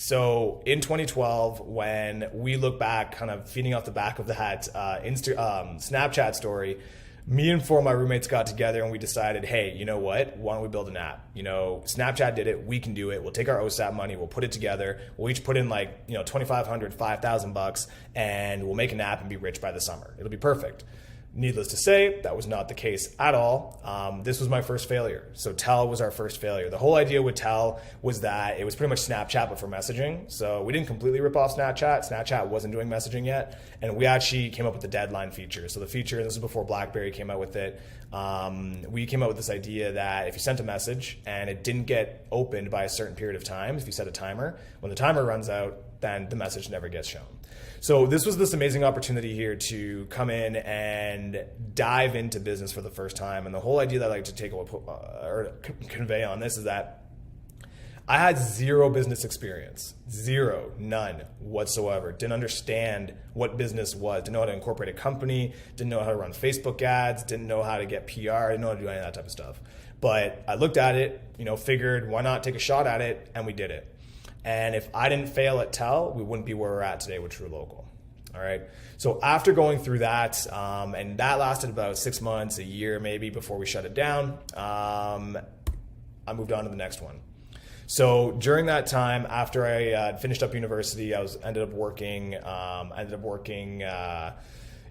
So in 2012, when we look back, kind of feeding off the back of that Snapchat story, me and four of my roommates got together and we decided, hey, you know what? Why don't we build an app? Snapchat did it. We can do it. We'll take our OSAP money. We'll put it together. We'll each put in like, $2,500, $5,000 and we'll make an app and be rich by the summer. It'll be perfect. Needless to say, that was not the case at all. This was my first failure. So Tell was our first failure. The whole idea with Tell was that it was pretty much Snapchat, but for messaging. So we didn't completely rip off Snapchat. Snapchat wasn't doing messaging yet. And we actually came up with the deadline feature. So the feature, this is before BlackBerry came out with it. We came up with this idea that if you sent a message and it didn't get opened by a certain period of time, if you set a timer, when the timer runs out, then the message never gets shown. So this was this amazing opportunity here to come in and dive into business for the first time. And the whole idea that I like to take or convey on this is that I had zero business experience, none whatsoever. Didn't understand what business was, didn't know how to incorporate a company, didn't know how to run Facebook ads, didn't know how to get PR, didn't know how to do any of that type of stuff. But I looked at it, figured why not take a shot at it, and we did it. And if I didn't fail at Tell, we wouldn't be where we're at today with truLOCAL. All right. So after going through that, and that lasted about 6 months, a year maybe before we shut it down, I moved on to the next one. So during that time, after I finished up university, I ended up working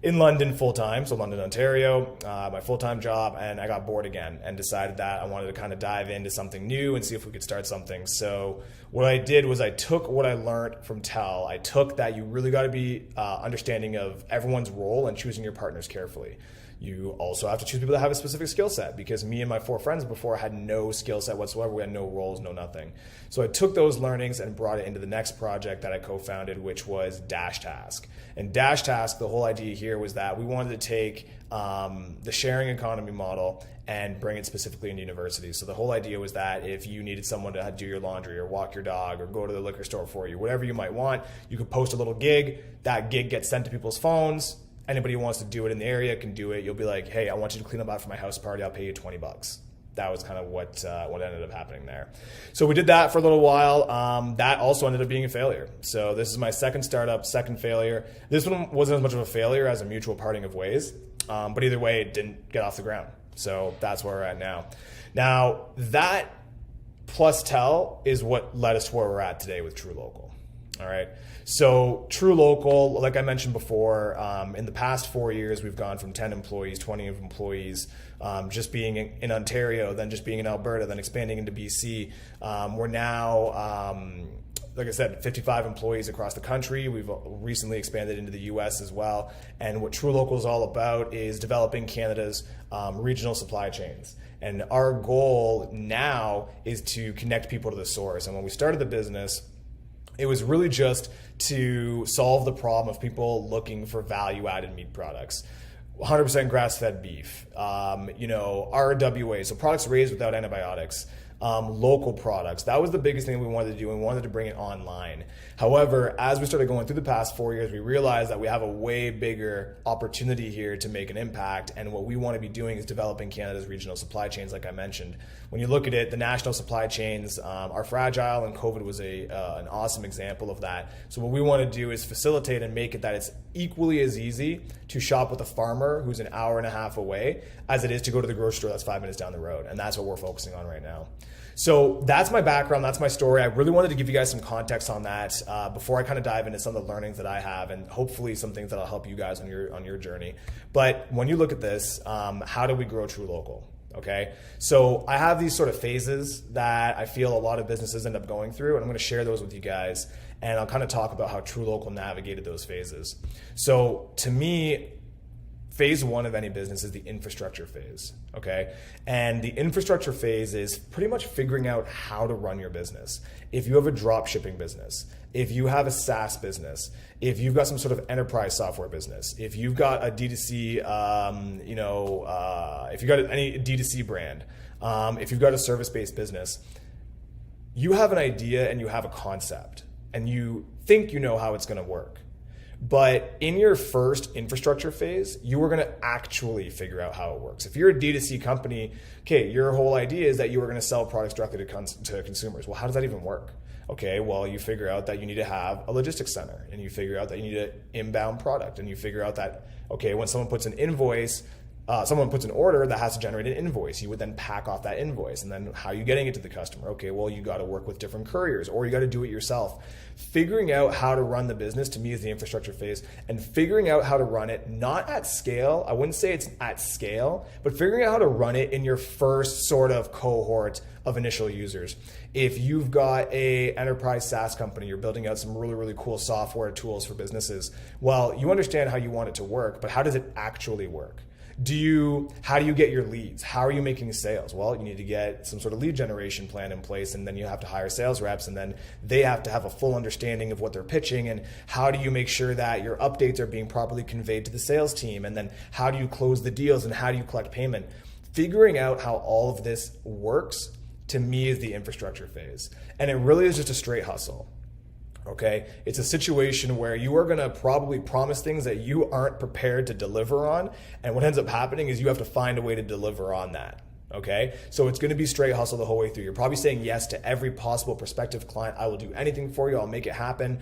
in London full-time, so London, Ontario, my full-time job, and I got bored again and decided that I wanted to kind of dive into something new and see if we could start something. So what I did was I took what I learned from Tell. I took that you really got to be understanding of everyone's role and choosing your partners carefully. You also have to choose people that have a specific skill set, because me and my four friends before had no skill set whatsoever. We had no roles, no nothing. So I took those learnings and brought it into the next project that I co-founded, which was DashTask. And DashTask, the whole idea here was that we wanted to take the sharing economy model and bring it specifically into universities. So the whole idea was that if you needed someone to do your laundry or walk your dog or go to the liquor store for you, whatever you might want, you could post a little gig. That gig gets sent to people's phones. Anybody who wants to do it in the area can do it. You'll be like, hey, I want you to clean up after my house party. I'll pay you $20. That was kind of what ended up happening there. So we did that for a little while. That also ended up being a failure. So this is my second startup, second failure. This one wasn't as much of a failure as a mutual parting of ways. But either way, it didn't get off the ground. So that's where we're at now. Now, that plus Tell is what led us to where we're at today with truLOCAL. All right. So truLOCAL, like I mentioned before, in the past 4 years, we've gone from 10 employees, 20 employees, just being in Ontario, then just being in Alberta, then expanding into BC. We're now, like I said, 55 employees across the country. We've recently expanded into the US as well. And what truLOCAL is all about is developing Canada's regional supply chains. And our goal now is to connect people to the source. And when we started the business, it was really just to solve the problem of people looking for value-added meat products. 100% grass-fed beef, RWA, so products raised without antibiotics, local products. That was the biggest thing we wanted to do, and we wanted to bring it online. However, as we started going through the past 4 years, we realized that we have a way bigger opportunity here to make an impact, and what we want to be doing is developing Canada's regional supply chains, like I mentioned. When you look at it, the national supply chains are fragile, and COVID was an awesome example of that. So what we want to do is facilitate and make it that it's equally as easy to shop with a farmer who's an hour and a half away as it is to go to the grocery store that's 5 minutes down the road, and that's what we're focusing on right now. So that's my background, that's my story. I really wanted to give you guys some context on that before I kind of dive into some of the learnings that I have, and hopefully some things that'll help you guys on your journey. But when you look at this, how do we grow truLOCAL? Okay, so I have these sort of phases that I feel a lot of businesses end up going through, and I'm going to share those with you guys, and I'll kind of talk about how truLOCAL navigated those phases. So to me, phase one of any business is the infrastructure phase, okay? And the infrastructure phase is pretty much figuring out how to run your business. If you have a drop shipping business, if you have a SaaS business, if you've got some sort of enterprise software business, if you've got a D2C, if you've got any D2C brand, if you've got a service-based business, you have an idea and you have a concept and you think you know how it's going to work. But in your first infrastructure phase, you are going to actually figure out how it works. If you're a D2C company, okay, your whole idea is that you are going to sell products directly to consumers. Well, how does that even work? Okay, well, you figure out that you need to have a logistics center, and you figure out that you need an inbound product, and you figure out that, okay, when someone puts an invoice, someone puts an order that has to generate an invoice. You would then pack off that invoice, and then how are you getting it to the customer? Okay, well, you got to work with different couriers, or you got to do it yourself. Figuring out how to run the business, to me, is the infrastructure phase, and figuring out how to run it, not at scale. I wouldn't say it's at scale, but figuring out how to run it in your first sort of cohort of initial users. If you've got a enterprise SaaS company, you're building out some really, really cool software tools for businesses. Well, you understand how you want it to work, but how does it actually work? How do you get your leads? How are you making sales? Well, you need to get some sort of lead generation plan in place, and then you have to hire sales reps, and then they have to have a full understanding of what they're pitching, and how do you make sure that your updates are being properly conveyed to the sales team, and then how do you close the deals, and how do you collect payment? Figuring out how all of this works, to me, is the infrastructure phase. And it really is just a straight hustle. Okay, it's a situation where you are going to probably promise things that you aren't prepared to deliver on, and what ends up happening is you have to find a way to deliver on that. Okay, so it's going to be straight hustle the whole way through. You're probably saying yes to every possible prospective client. I will do anything for you. I'll make it happen.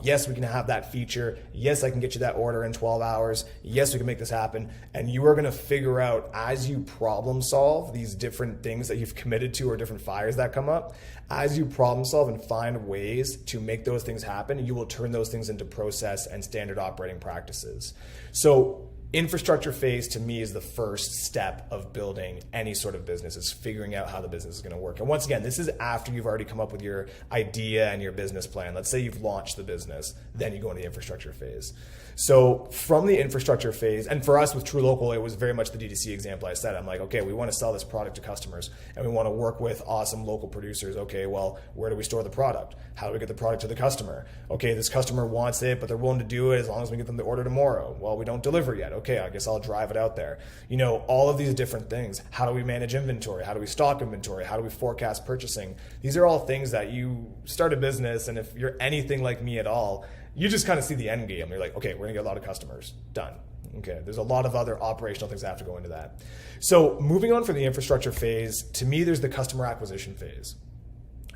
Yes, we can have that feature. Yes, I can get you that order in 12 hours. Yes, we can make this happen. And you are going to figure out, as you problem solve these different things that you've committed to, or different fires that come up, as you problem solve and find ways to make those things happen, you will turn those things into process and standard operating practices. So infrastructure phase, to me, is the first step of building any sort of business, is figuring out how the business is going to work. And once again, this is after you've already come up with your idea and your business plan. Let's say you've launched the business, then you go into the infrastructure phase. So from the infrastructure phase, and for us with truLOCAL, it was very much the D2C example I said. I'm like, okay, we want to sell this product to customers, and we want to work with awesome local producers. Okay, well, where do we store the product? How do we get the product to the customer? Okay, this customer wants it, but they're willing to do it as long as we get them the order tomorrow. Well, we don't deliver yet. Okay, I guess I'll drive it out there. You know, all of these different things. How do we manage inventory? How do we stock inventory? How do we forecast purchasing? These are all things that you start a business, and if you're anything like me at all, you just kind of see the end game. You're like, okay, we're gonna get a lot of customers. Done. Okay, there's a lot of other operational things that have to go into that. So moving on from the infrastructure phase, to me, there's the customer acquisition phase.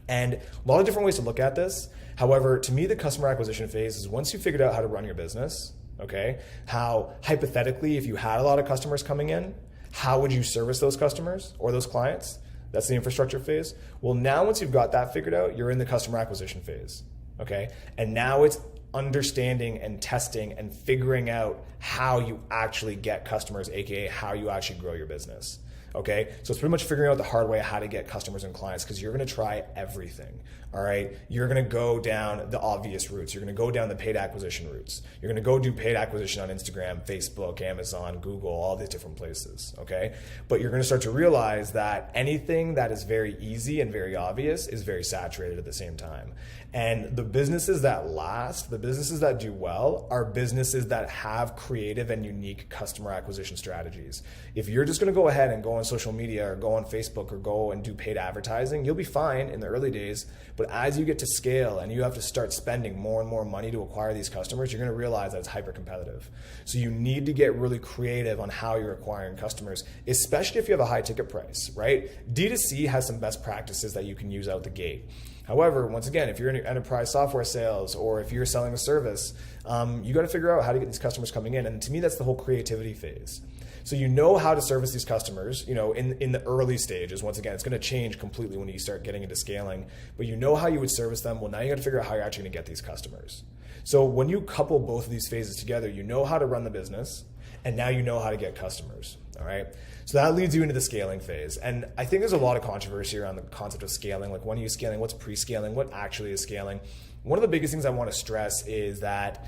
And a lot of different ways to look at this. However, to me, the customer acquisition phase is once you figured out how to run your business, okay, how hypothetically, if you had a lot of customers coming in, how would you service those customers or those clients? That's the infrastructure phase. Well, now once you've got that figured out, you're in the customer acquisition phase, okay? And now it's understanding and testing and figuring out how you actually get customers, aka how you actually grow your business. Okay, so it's pretty much figuring out the hard way how to get customers and clients, because you're going to try everything. All right, you're going to go down the obvious routes. You're going to go down the paid acquisition routes. You're going to go do paid acquisition on Instagram, Facebook, Amazon, Google, all these different places. Okay, but you're going to start to realize that anything that is very easy and very obvious is very saturated at the same time. And the businesses that last, the businesses that do well, are businesses that have creative and unique customer acquisition strategies. If you're just going to go ahead and go on social media or go on Facebook or go and do paid advertising, you'll be fine in the early days. But as you get to scale and you have to start spending more and more money to acquire these customers, you're going to realize that it's hyper competitive. So you need to get really creative on how you're acquiring customers, especially if you have a high ticket price, right? D2C has some best practices that you can use out the gate. However, once again, if you're in enterprise software sales or if you're selling a service, you got to figure out how to get these customers coming in. And to me, that's the whole creativity phase. So you know how to service these customers, you know, in the early stages. Once again, it's going to change completely when you start getting into scaling, but you know how you would service them. Well, now you got to figure out how you're actually going to get these customers. So when you couple both of these phases together, you know how to run the business, and now you know how to get customers. All right. So that leads you into the scaling phase. And I think there's a lot of controversy around the concept of scaling. Like, when are you scaling? What's pre-scaling? What actually is scaling? One of the biggest things I want to stress is that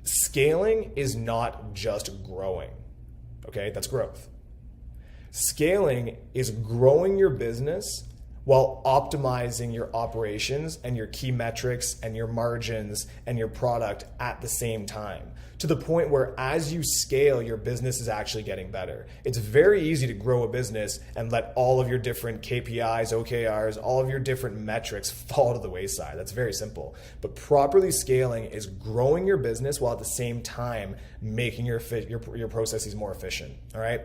scaling is not just growing. Okay, that's growth. Scaling is growing your business while optimizing your operations and your key metrics and your margins and your product at the same time, to the point where as you scale, your business is actually getting better. It's very easy to grow a business and let all of your different KPIs, OKRs, all of your different metrics fall to the wayside. That's very simple. But properly scaling is growing your business while at the same time making your processes more efficient. All right.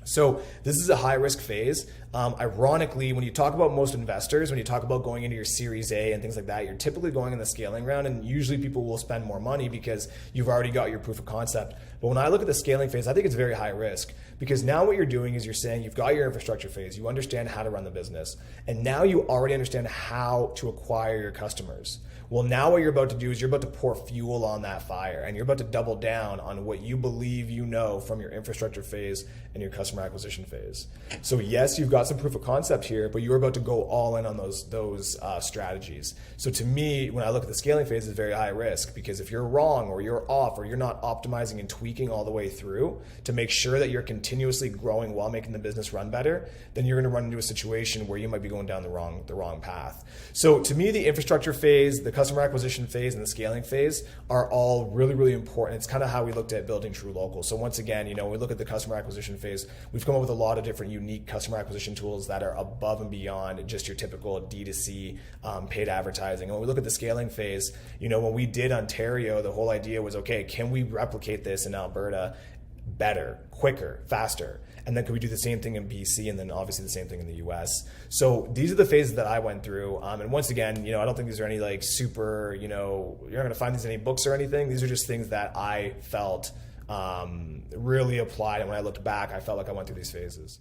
So this is a high risk phase. Ironically, when you talk about most investors, when you talk about going into your Series A and things like that, you're typically going in the scaling round, and usually people will spend more money because you've already got your proof of concept. But when I look at the scaling phase, I think it's very high risk, because now what you're doing is you're saying you've got your infrastructure phase, you understand how to run the business, and now you already understand how to acquire your customers. Well, now what you're about to do is you're about to pour fuel on that fire, and you're about to double down on what you believe you know from your infrastructure phase and your customer acquisition phase. So yes, you've got some proof of concept here, but you're about to go all in on those strategies. So to me, when I look at the scaling phase, it's very high risk, because if you're wrong or you're off or you're not optimizing and tweaking all the way through to make sure that you're continuously growing while making the business run better, then you're going to run into a situation where you might be going down the wrong path. So to me, the infrastructure phase, the customer acquisition phase, and the scaling phase are all really, really important. It's kind of how we looked at building truLOCAL. So once again, when we look at the customer acquisition phase, we've come up with a lot of different unique customer acquisition tools that are above and beyond just your typical D2C paid advertising. And when we look at the scaling phase, when we did Ontario, the whole idea was, okay, can we replicate this in Alberta better, quicker, faster? And then could we do the same thing in BC, and then obviously the same thing in the US? So these are the phases that I went through. And once again, I don't think these are any like super, you're not going to find these in any books or anything. These are just things that I felt really applied. And when I looked back, I felt like I went through these phases.